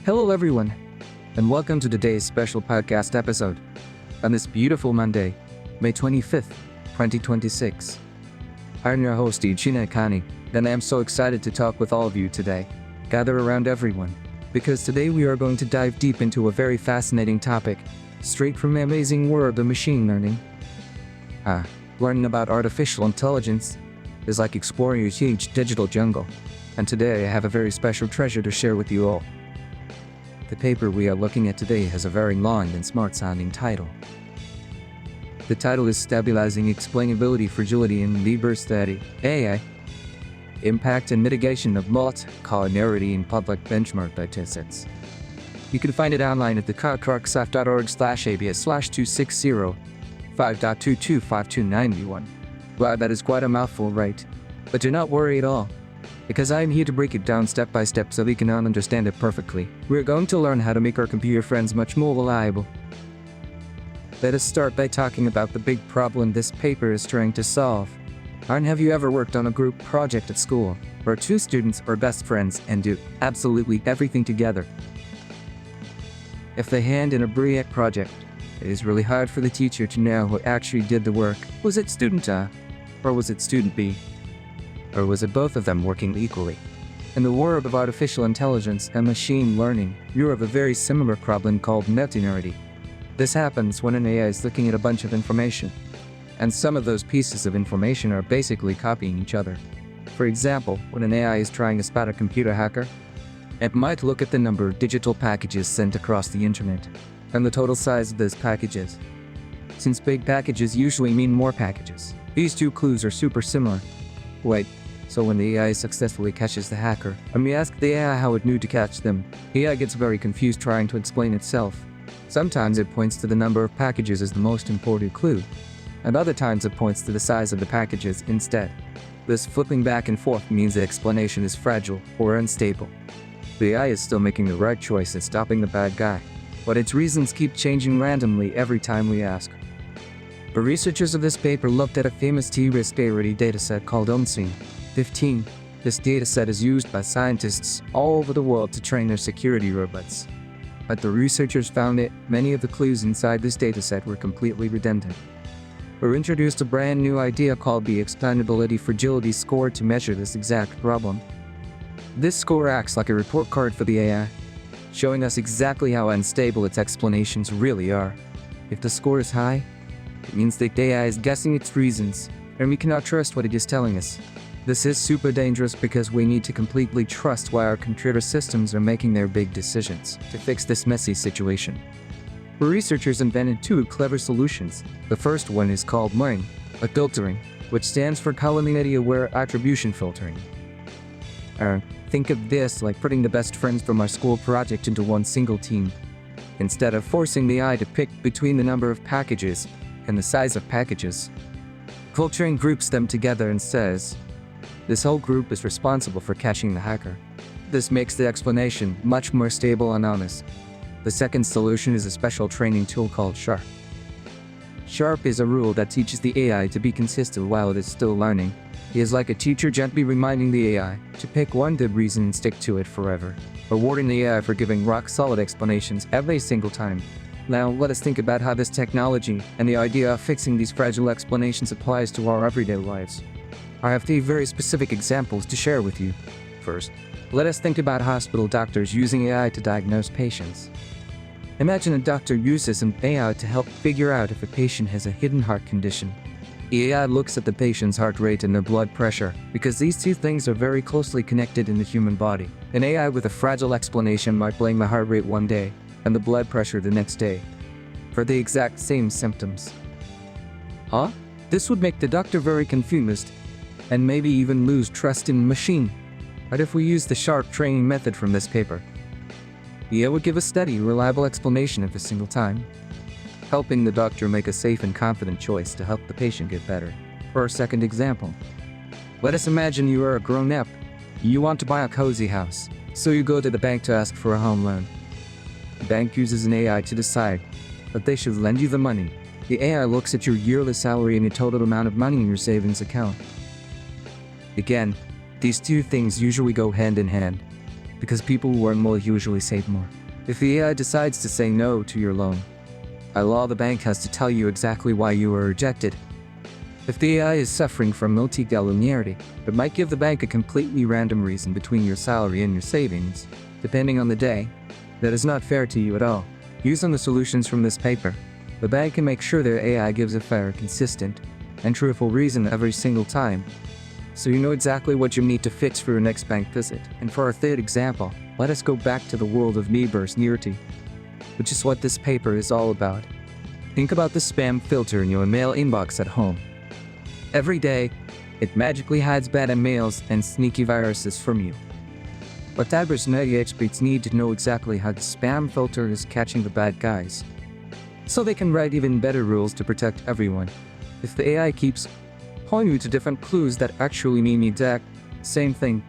Hello everyone, and welcome to today's special podcast episode on this beautiful Monday, May 25th, 2026. I'm your host Ichino Ani, and I am so excited to talk with all of you today. Gather around everyone, because today we are going to dive deep into a very fascinating topic, straight from the amazing world of machine learning. Learning about artificial intelligence is like exploring a huge digital jungle, and today I have a very special treasure to share with you all. The paper we are looking at today has a very long and smart-sounding title. The title is Stabilising Explainability Fragility in Cybersecurity AI, Impact and Mitigation of Multicollinearity in Public Benchmark Datasets. You can find it online at the carcarksaf.org/ABS/260-5.22529v1. Wow, that is quite a mouthful, right? But do not worry at all, because I am here to break it down step by step so we can all understand it perfectly. We're going to learn how to make our computer friends much more reliable. Let us start by talking about the big problem this paper is trying to solve. Have you ever worked on a group project at school, where two students are best friends and do absolutely everything together? If they hand in a brilliant project, it is really hard for the teacher to know who actually did the work. Was it student A, or was it student B? Or was it both of them working equally? In the world of artificial intelligence and machine learning, you have a very similar problem called multicollinearity. This happens when an AI is looking at a bunch of information, and some of those pieces of information are basically copying each other. For example, when an AI is trying to spot a computer hacker, it might look at the number of digital packages sent across the internet, and the total size of those packages. Since big packages usually mean more packages, these two clues are super similar. Wait, so when the AI successfully catches the hacker, and we ask the AI how it knew to catch them, the AI gets very confused trying to explain itself. Sometimes it points to the number of packages as the most important clue, and other times it points to the size of the packages instead. This flipping back and forth means the explanation is fragile or unstable. The AI is still making the right choice in stopping the bad guy, but its reasons keep changing randomly every time we ask. The researchers of this paper looked at a famous Cybersecurity dataset called UNSW NB-15. This dataset is used by scientists all over the world to train their security robots. But the researchers found that many of the clues inside this dataset were completely redundant. We introduced a brand new idea called the Explainability Fragility Score to measure this exact problem. This score acts like a report card for the AI, showing us exactly how unstable its explanations really are. If the score is high, it means that the AI is guessing its reasons, and we cannot trust what it is telling us. This is super dangerous because we need to completely trust why our computer systems are making their big decisions. To fix this messy situation, the researchers invented two clever solutions. The first one is called MARING, or filtering, which stands for Collinearity-Aware Attribution Filtering. Think of this like putting the best friends from our school project into one single team. Instead of forcing the AI to pick between the number of packages and the size of packages, filtering groups them together and says, this whole group is responsible for catching the hacker. This makes the explanation much more stable and honest. The second solution is a special training tool called SHARP. SHARP is a rule that teaches the AI to be consistent while it is still learning. It is like a teacher gently reminding the AI to pick one good reason and stick to it forever, rewarding the AI for giving rock-solid explanations every single time. Now, let us think about how this technology and the idea of fixing these fragile explanations applies to our everyday lives. I have three very specific examples to share with you. First, let us think about hospital doctors using AI to diagnose patients. Imagine a doctor uses an AI to help figure out if a patient has a hidden heart condition. The AI looks at the patient's heart rate and their blood pressure, because these two things are very closely connected in the human body. An AI with a fragile explanation might blame the heart rate one day and the blood pressure the next day for the exact same symptoms. This would make the doctor very confused and maybe even lose trust in the machine. But if we use the SHARP training method from this paper, the AI would give a steady, reliable explanation every single time, helping the doctor make a safe and confident choice to help the patient get better. For our second example, let us imagine you are a grown-up. You want to buy a cozy house, so you go to the bank to ask for a home loan. The bank uses an AI to decide that they should lend you the money. The AI looks at your yearly salary and the total amount of money in your savings account. Again, these two things usually go hand in hand, because people who earn more usually save more. If the AI decides to say no to your loan, by law the bank has to tell you exactly why you were rejected. If the AI is suffering from multicollinearity, it might give the bank a completely random reason between your salary and your savings, depending on the day. That is not fair to you at all. Using the solutions from this paper, the bank can make sure their AI gives a fair, consistent, and truthful reason every single time, so you know exactly what you need to fix for your next bank visit. And for our third example, let us go back to the world of Cybersecurity, which is what this paper is all about. Think about the spam filter in your mail inbox at home. Every day, it magically hides bad emails and sneaky viruses from you. But cybersecurity experts need to know exactly how the spam filter is catching the bad guys, so they can write even better rules to protect everyone. If the AI keeps pointing you to different clues that actually mean the exact same thing,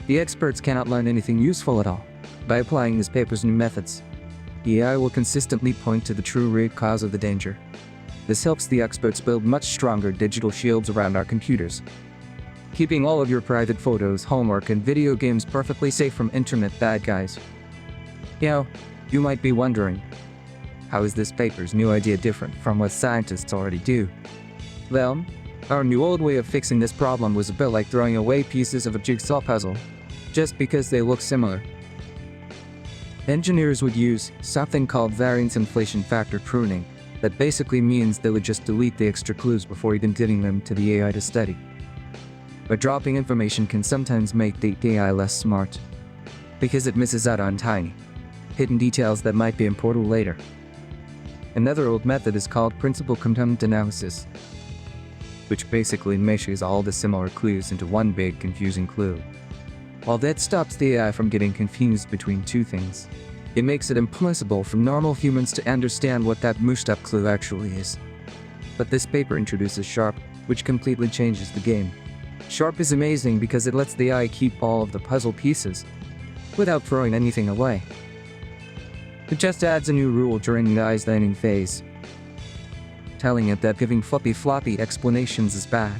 the experts cannot learn anything useful at all. By applying this paper's new methods, the AI will consistently point to the true root cause of the danger. This helps the experts build much stronger digital shields around our computers, keeping all of your private photos, homework, and video games perfectly safe from internet bad guys. You might be wondering, how is this paper's new idea different from what scientists already do? Well, our new old way of fixing this problem was a bit like throwing away pieces of a jigsaw puzzle, just because they look similar. Engineers would use something called variance inflation factor pruning. That basically means they would just delete the extra clues before even giving them to the AI to study. But dropping information can sometimes make the AI less smart, because it misses out on tiny, hidden details that might be important later. Another old method is called principal component analysis, which basically meshes all the similar clues into one big confusing clue. While that stops the AI from getting confused between two things, it makes it impossible for normal humans to understand what that mushed up clue actually is. But this paper introduces Sharp, which completely changes the game. Sharp is amazing because it lets the AI keep all of the puzzle pieces without throwing anything away. It just adds a new rule during the AI's learning phase, telling it that giving floppy explanations is bad.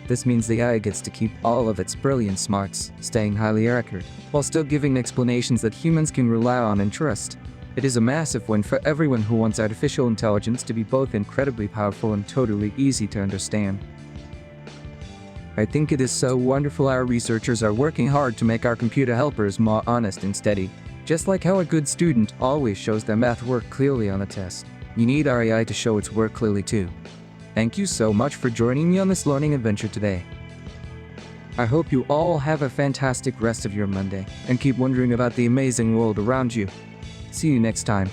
This means the AI gets to keep all of its brilliant smarts, staying highly accurate, while still giving explanations that humans can rely on and trust. It is a massive win for everyone who wants artificial intelligence to be both incredibly powerful and totally easy to understand. I think it is so wonderful our researchers are working hard to make our computer helpers more honest and steady. Just like how a good student always shows their math work clearly on a test, you need our AI to show its work clearly too. Thank you so much for joining me on this learning adventure today. I hope you all have a fantastic rest of your Monday and keep wondering about the amazing world around you. See you next time.